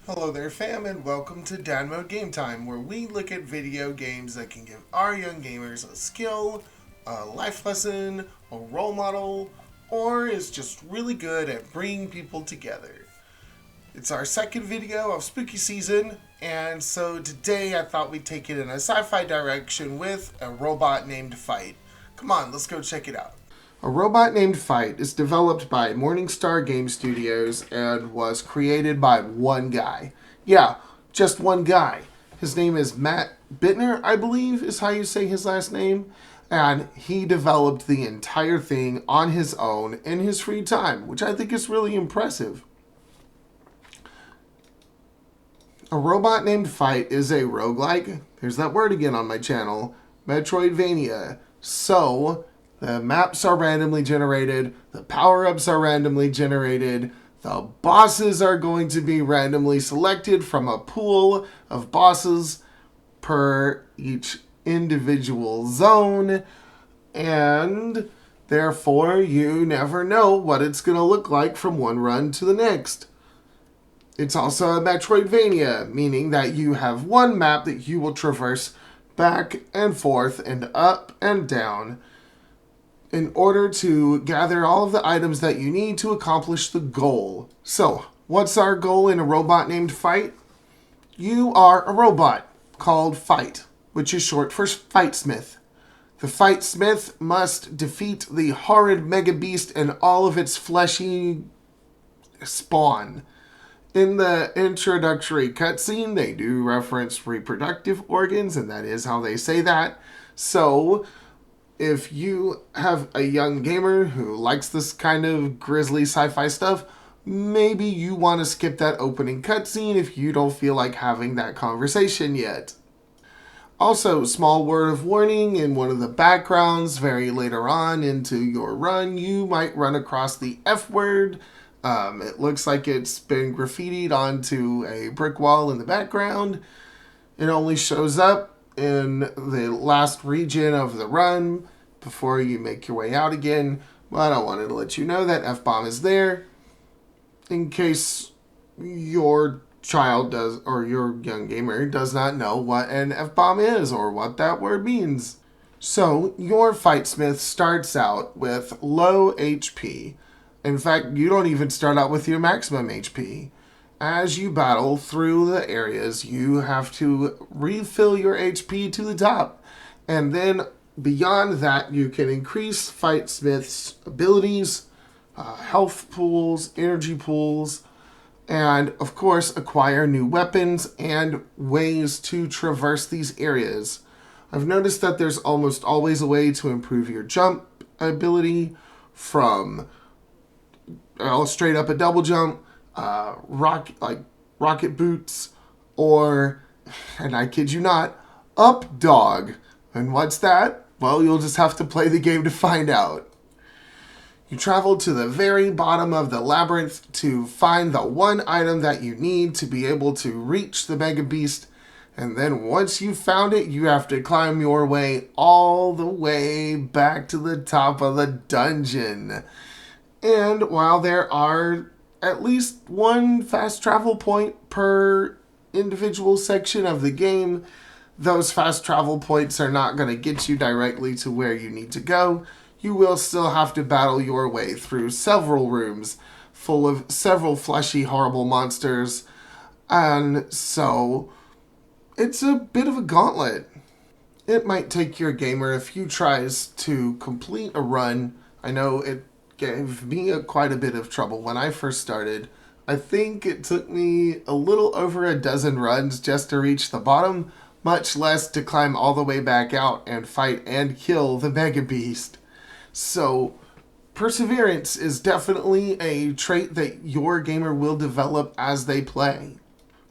Hello there, fam, and welcome to Dad Mode Game Time, where we look at video games that can give our young gamers a skill, a life lesson, a role model, or is just really good at bringing people together. It's our second video of spooky season, and so today I thought we'd take it in a sci-fi direction with a robot named Fight. Come on, let's go check it out. A Robot Named Fight is developed by Morningstar Game Studios and was created by one guy. Yeah, just one guy. His name is Matt Bittner, I believe is how you say his last name. And he developed the entire thing on his own in his free time, which I think is really impressive. A Robot Named Fight is a roguelike. There's that word again on my channel. Metroidvania. So, the maps are randomly generated, the power-ups are randomly generated, the bosses are going to be randomly selected from a pool of bosses per each individual zone, and therefore you never know what it's going to look like from one run to the next. It's also a Metroidvania, meaning that you have one map that you will traverse back and forth and up and down in order to gather all of the items that you need to accomplish the goal. So, what's our goal in A Robot Named Fight? You are a robot called Fight, which is short for fightsmith. The fightsmith must defeat the horrid Megabeast and all of its fleshy spawn. In the introductory cutscene, they do reference reproductive organs, and that is how they say that. So, if you have a young gamer who likes this kind of grisly sci-fi stuff, maybe you want to skip that opening cutscene if you don't feel like having that conversation yet. Also, small word of warning, in one of the backgrounds, very later on into your run, you might run across the F word. It looks like it's been graffitied onto a brick wall in the background. It only shows up in the last region of the run before you make your way out again, but I wanted to let you know that F-bomb is there in case your child does, or your young gamer does not know what an F-bomb is or what that word means. So, your fightsmith starts out with low HP. In fact, you don't even start out with your maximum HP. As you battle through the areas, you have to refill your HP to the top. And then beyond that, you can increase Fightsmith's abilities, health pools, energy pools, and of course acquire new weapons and ways to traverse these areas. I've noticed that there's almost always a way to improve your jump ability from straight up a double jump, rocket boots, or, and I kid you not, up dog. And what's that? Well, you'll just have to play the game to find out. You travel to the very bottom of the labyrinth to find the one item that you need to be able to reach the Megabeast. And then once you've found it, you have to climb your way all the way back to the top of the dungeon. And while there are at least one fast travel point per individual section of the game, those fast travel points are not going to get you directly to where you need to go. You will still have to battle your way through several rooms full of several fleshy, horrible monsters. And so, it's a bit of a gauntlet. It might take your gamer a few tries to complete a run. I know it gave me quite a bit of trouble when I first started. I think it took me a little over a dozen runs just to reach the bottom, much less to climb all the way back out and fight and kill the Megabeast. So, perseverance is definitely a trait that your gamer will develop as they play.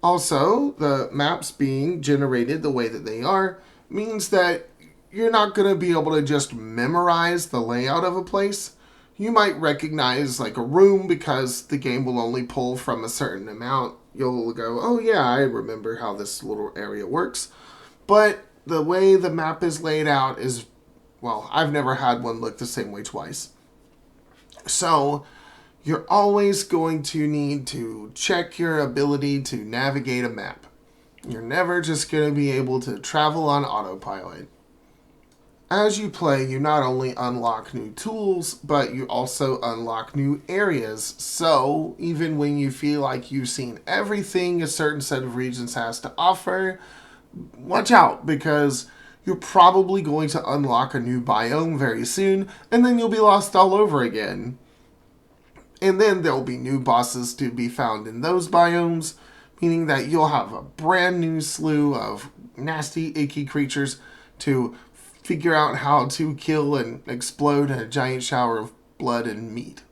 Also, the maps being generated the way that they are means that you're not going to be able to just memorize the layout of a place. You might recognize like a room because the game will only pull from a certain amount. You'll go, oh yeah, I remember how this little area works. But the way the map is laid out is, well, I've never had one look the same way twice. So you're always going to need to check your ability to navigate a map. You're never just going to be able to travel on autopilot. As you play, you not only unlock new tools, but you also unlock new areas. So, even when you feel like you've seen everything a certain set of regions has to offer, watch out, because you're probably going to unlock a new biome very soon, and then you'll be lost all over again. And then there'll be new bosses to be found in those biomes, meaning that you'll have a brand new slew of nasty, icky creatures to figure out how to kill and explode in a giant shower of blood and meat.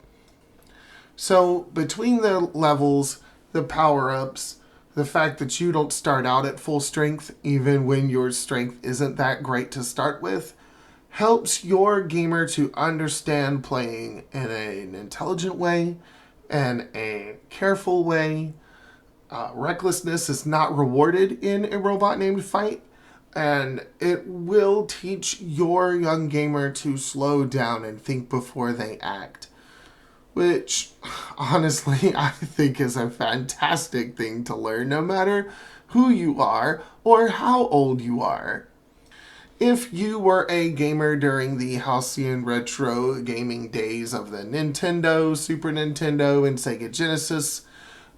So, between the levels, the power-ups, the fact that you don't start out at full strength, even when your strength isn't that great to start with, helps your gamer to understand playing in an intelligent way and a careful way. Recklessness is not rewarded in a robot named Fight, and it will teach your young gamer to slow down and think before they act. Which, honestly, I think is a fantastic thing to learn, no matter who you are or how old you are. If you were a gamer during the halcyon retro gaming days of the Nintendo, Super Nintendo, and Sega Genesis,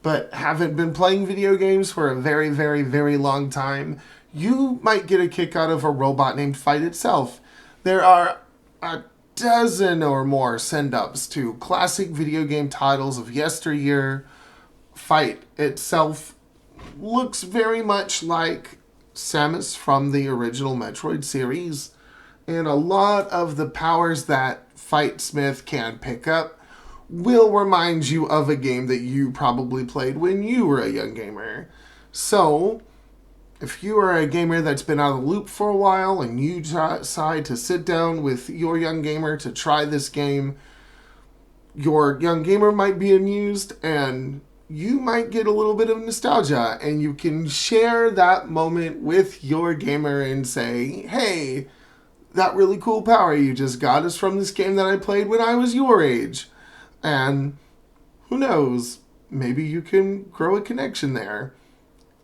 but haven't been playing video games for a very, very, very long time, you might get a kick out of a robot named Fight itself. There are a dozen or more send-ups to classic video game titles of yesteryear. Fight itself looks very much like Samus from the original Metroid series, and a lot of the powers that fightsmith can pick up will remind you of a game that you probably played when you were a young gamer. So, if you are a gamer that's been out of the loop for a while and you decide to sit down with your young gamer to try this game, your young gamer might be amused and you might get a little bit of nostalgia, and you can share that moment with your gamer and say, hey, that really cool power you just got is from this game that I played when I was your age. And who knows, maybe you can grow a connection there.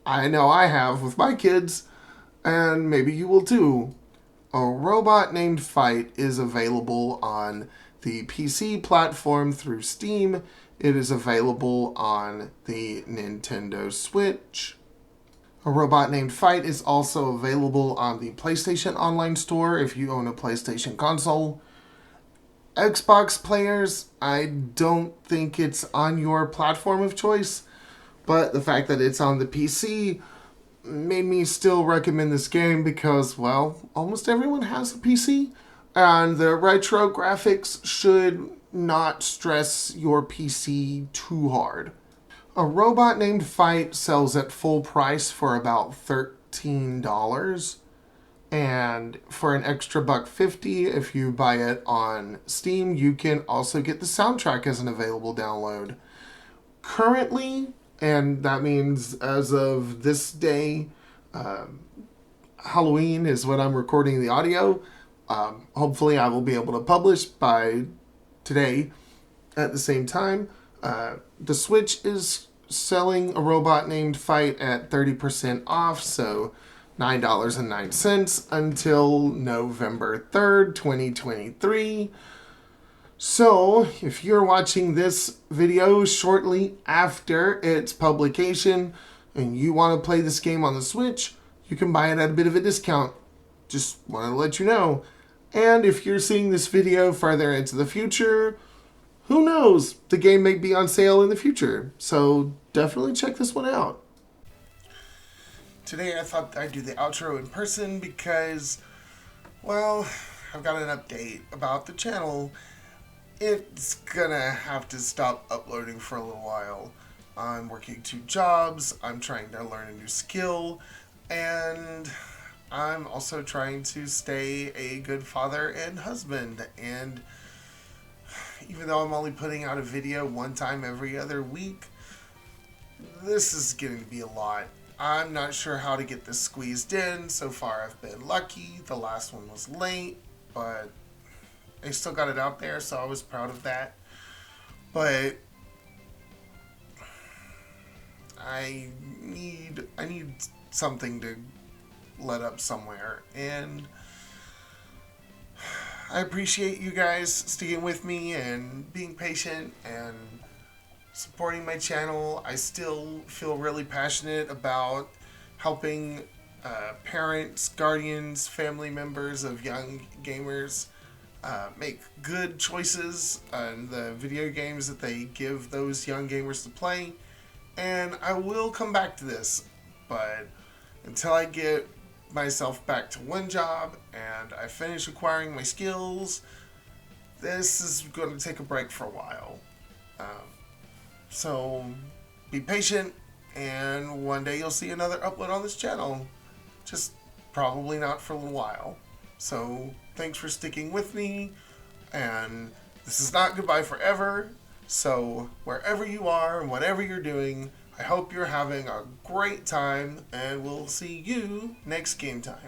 I know I have with my kids, and maybe you will too. A robot named Fight is available on the PC platform through Steam. It is available on the Nintendo Switch. A robot named Fight is also available on the PlayStation Online Store if you own a PlayStation console. Xbox players, I don't think it's on your platform of choice, but the fact that it's on the PC made me still recommend this game because, well, almost everyone has a PC, and the retro graphics should not stress your PC too hard. A robot named Fight sells at full price for about $13. And for an extra $1.50, if you buy it on Steam, you can also get the soundtrack as an available download. Currently, and that means as of this day, Halloween is when I'm recording the audio. Hopefully I will be able to publish by today at the same time. The Switch is selling a robot named Fight at 30% off, so $9.09 until November 3rd, 2023. So, if you're watching this video shortly after its publication and you want to play this game on the Switch, you can buy it at a bit of a discount. Just want to let you know. And if you're seeing this video further into the future, who knows? The game may be on sale in the future. So, definitely check this one out. Today I thought I'd do the outro in person because, well, I've got an update about the channel. It's gonna have to stop uploading for a little while. I'm working 2 jobs, I'm trying to learn a new skill, and I'm also trying to stay a good father and husband. And even though I'm only putting out a video 1 time every other week, this is getting to be a lot. I'm not sure how to get this squeezed in. So far I've been lucky. The last one was late, but I still got it out there, so I was proud of that. But I need something to let up somewhere, and I appreciate you guys sticking with me and being patient and supporting my channel. I still feel really passionate about helping parents, guardians, family members of young gamers make good choices on the video games that they give those young gamers to play. And I will come back to this, but until I get myself back to one job and I finish acquiring my skills, this is going to take a break for a while. So be patient, and one day you'll see another upload on this channel. Just probably not for a little while. So thanks for sticking with me, and this is not goodbye forever. So wherever you are and whatever you're doing, I hope you're having a great time, and we'll see you next game time.